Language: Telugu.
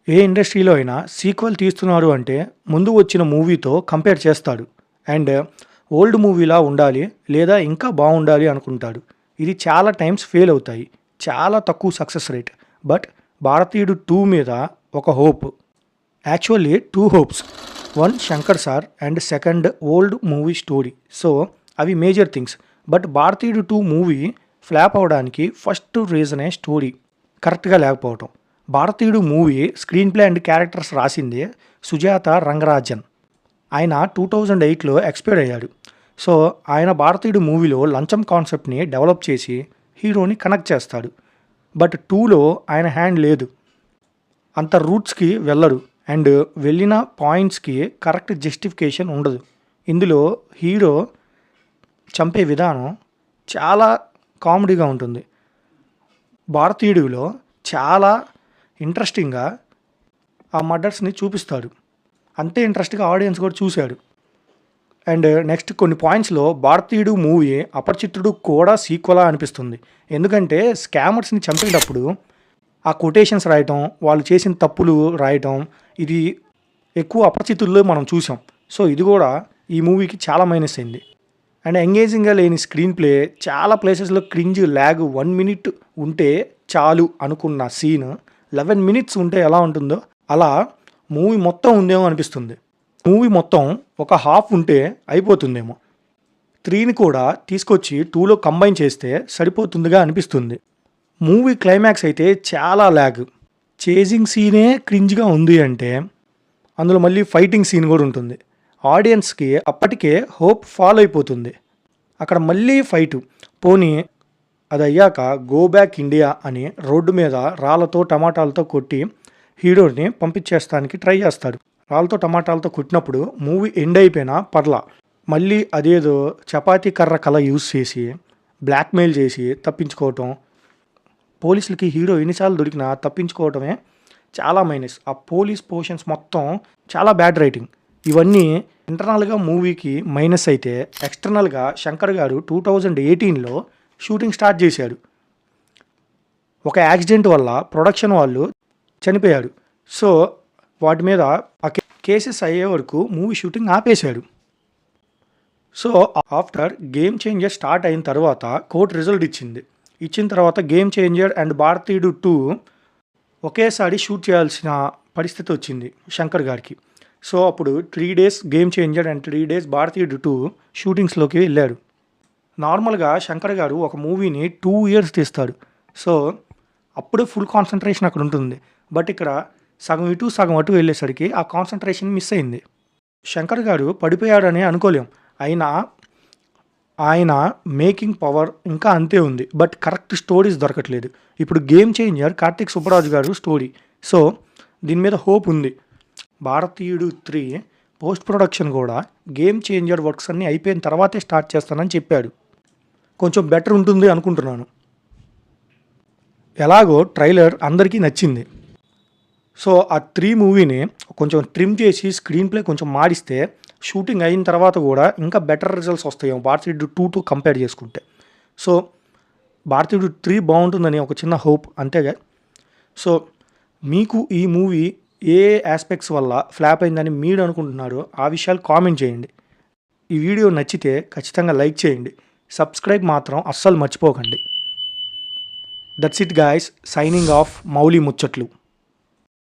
ఏ ఇండస్ట్రీలో అయినా సీక్వెల్ తీస్తున్నారు అంటే ముందు వచ్చిన మూవీతో కంపేర్ చేస్తాడు. అండ్ ఓల్డ్ మూవీలా ఉండాలి లేదా ఇంకా బాగుండాలి అనుకుంటాడు. ఇది చాలా టైమ్స్ ఫెయిల్ అవుతాయి. చాలా తక్కువ సక్సెస్ రేట్. బట్ భారతీయుడు 2 మీద ఒక hope. Actually 2 hopes. One Shankar sir and second old movie story. So అవి మేజర్ థింగ్స్. బట్ భారతీయుడు 2 మూవీ ఫ్లాప్ అవడానికి ఫస్ట్ రీజనే స్టోరీ కరెక్ట్గా లేకపోవటం. భారతీయుడు movie screen play and characters రాసింది సుజాత రంగరాజన్. ఆయన 2008లో ఎక్స్పైర్ అయ్యాడు. సో ఆయన భారతీయుడు మూవీలో లంచం కాన్సెప్ట్ని డెవలప్ చేసి హీరోని కనెక్ట్ చేస్తాడు. బట్ 2లో ఆయన హ్యాండ్ లేదు. అంత రూట్స్కి వెళ్ళడు. అండ్ వెళ్ళిన పాయింట్స్కి కరెక్ట్ జస్టిఫికేషన్ ఉండదు. ఇందులో హీరో చంపే విధానం చాలా కామెడీగా ఉంటుంది. భారతీయుడిలో చాలా ఇంట్రెస్టింగ్గా ఆ మర్డర్స్ని చూపిస్తాడు. అంతే ఇంట్రెస్ట్గా ఆడియన్స్ కూడా చూశాడు. అండ్ నెక్స్ట్ కొన్ని పాయింట్స్లో భారతీయుడు మూవీ అపరిచితుడు కూడా సీక్వెలా అనిపిస్తుంది. ఎందుకంటే స్కామర్స్ని చంపేటప్పుడు ఆ కొటేషన్స్ రాయటం, వాళ్ళు చేసిన తప్పులు రాయటం, ఇది ఎక్కువ అపరిచితుల్లో మనం చూసాం. సో ఇది కూడా ఈ మూవీకి చాలా మైనస్ అయింది. అండ్ ఎంగేజింగ్గా లేని స్క్రీన్ ప్లే, చాలా ప్లేసెస్లో క్రింజ్, ల్యాగ్. 1 minute ఉంటే చాలు అనుకున్న సీన్ 11 minutes ఉంటే ఎలా ఉంటుందో అలా మూవీ మొత్తం ఉందేమో అనిపిస్తుంది. మూవీ మొత్తం ఒక హాఫ్ ఉంటే అయిపోతుందేమో. 3ని కూడా తీసుకొచ్చి 2లో కంబైన్ చేస్తే సరిపోతుందిగా అనిపిస్తుంది. మూవీ క్లైమాక్స్ అయితే చాలా ల్యాగ్. చేజింగ్ సీనే క్రింజ్గా ఉంది అంటే అందులో మళ్ళీ ఫైటింగ్ సీన్ కూడా ఉంటుంది. ఆడియన్స్కి అప్పటికే హోప్ ఫాల్ అయిపోతుంది. అక్కడ మళ్ళీ ఫైటు. పోనీ అది అయ్యాక గో బ్యాక్ ఇండియా అని రోడ్డు మీద రాళ్ళతో టమాటాలతో కొట్టి హీరోని పంపించేస్తానికి ట్రై చేస్తాడు. రాళ్ళతో టమాటాలతో కొట్టినప్పుడు మూవీ ఎండ్ అయిపోయినా పర్లా, మళ్ళీ అదేదో చపాతీ కర్ర కళ యూజ్ చేసి బ్లాక్మెయిల్ చేసి తప్పించుకోవటం. పోలీసులకి హీరో ఎన్నిసార్లు దొరికినా తప్పించుకోవటమే చాలా మైనస్. ఆ పోలీస్ పోర్షన్స్ మొత్తం చాలా బ్యాడ్ రైటింగ్. ఇవన్నీ ఇంటర్నల్గా మూవీకి మైనస్ అయితే, ఎక్స్టర్నల్గా శంకర్ గారు 2018లో షూటింగ్ స్టార్ట్ చేశాడు. ఒక యాక్సిడెంట్ వల్ల ప్రొడక్షన్ వాళ్ళు చనిపోయాడు. సో వాటి మీద ఆ కేసెస్ అయ్యే వరకు మూవీ షూటింగ్ ఆపేశాడు. So after game changer start అయిన తర్వాత కోర్టు రిజల్ట్ ఇచ్చిన తర్వాత గేమ్ చేంజర్ అండ్ భారతీయుడు 2 ఒకేసారి షూట్ చేయాల్సిన పరిస్థితి వచ్చింది శంకర్ గారికి. సో అప్పుడు 3 days game changer and 3 days భారతీయుడు 2 షూటింగ్స్లోకి వెళ్ళాడు. నార్మల్గా శంకర్ గారు ఒక మూవీని 2 years తీస్తాడు. సో అప్పుడే ఫుల్ కాన్సన్ట్రేషన్ అక్కడ ఉంటుంది. బట్ ఇక్కడ సగం ఇటు సగం అటు వెళ్ళేసరికి ఆ కాన్సన్ట్రేషన్ మిస్ అయింది. శంకర్ గారు పడిపోయాడని అనుకోలేం. అయినా ఆయన మేకింగ్ పవర్ ఇంకా అంతే ఉంది. బట్ కరెక్ట్ స్టోరీస్ దొరకట్లేదు. ఇప్పుడు గేమ్ చేంజర్ కార్తిక్ సుబ్బరాజు గారు స్టోరీ. సో దీని మీద హోప్ ఉంది. భారతీయుడు 3 పోస్ట్ ప్రొడక్షన్ కూడా గేమ్ చేంజర్ వర్క్స్ అన్నీ అయిపోయిన తర్వాతే స్టార్ట్ చేస్తానని చెప్పాడు. కొంచెం బెటర్ ఉంటుంది అనుకుంటున్నాను. ఎలాగో ట్రైలర్ అందరికీ నచ్చింది. సో ఆ 3 మూవీని కొంచెం ట్రిమ్ చేసి స్క్రీన్ ప్లే కొంచెం మాడిస్తే షూటింగ్ అయిన తర్వాత కూడా ఇంకా బెటర్ రిజల్ట్స్ వస్తాయేమో భారతీయుడు 2తో కంపేర్ చేసుకుంటే. సో భారతీయుడు 3 బాగుంటుందని ఒక చిన్న హోప్ అంతేగా. సో మీకు ఈ మూవీ ఏ ఆస్పెక్ట్స్ వల్ల ఫ్లాప్ అయిందని మీరు అనుకుంటున్నారో ఆ విషయాలు కామెంట్ చేయండి. ఈ వీడియో నచ్చితే ఖచ్చితంగా లైక్ చేయండి. సబ్స్క్రైబ్ మాత్రం అస్సలు మర్చిపోకండి. That's it guys, signing off Mouli ముచ్చట్లు.